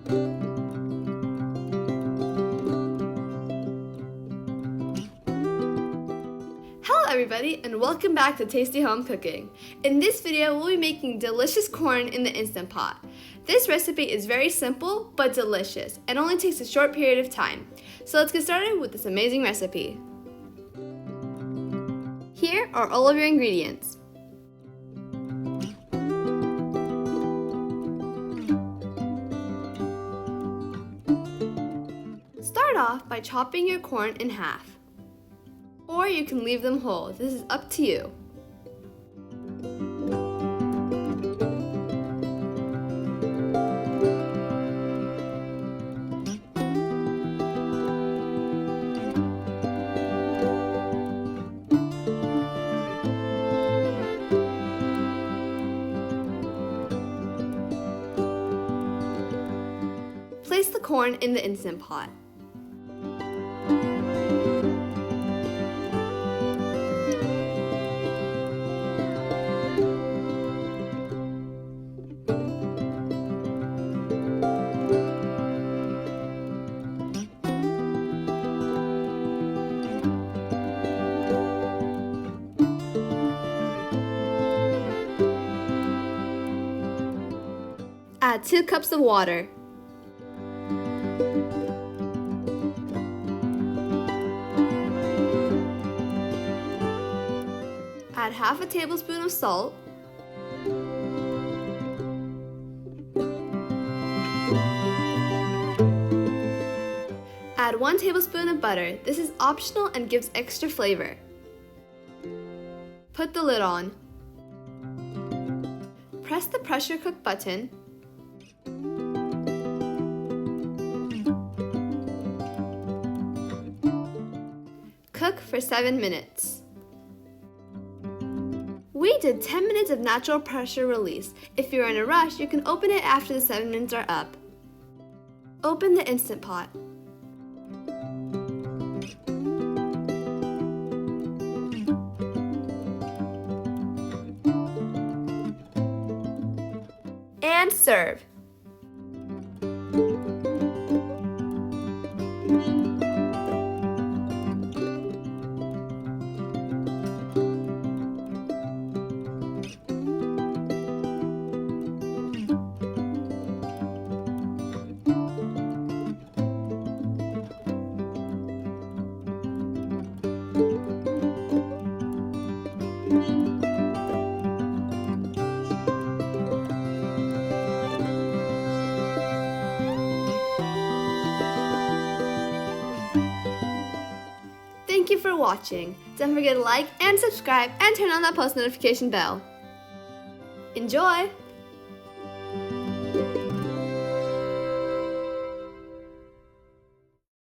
Hello everybody, and welcome back to Tasty Home Cooking. In this video, we'll be making delicious corn in the Instant Pot. This recipe is very simple but delicious and only takes a short period of time. So let's get started with this amazing recipe. Here are all of your ingredients. Start off by chopping your corn in half. Or you can leave them whole. This is up to you. Place the corn in the Instant Pot. Add 2 cups of water. Add half a tablespoon of salt. Add 1 tablespoon of butter. This is optional and gives extra flavor. Put the lid on. Press the pressure cook button. Cook for 7 minutes. We did 10 minutes of natural pressure release. If you're in a rush, you can open it after the 7 minutes are up. Open the Instant Pot. And serve. Thank you for watching. Don't forget to like and subscribe and turn on that post notification bell. Enjoy!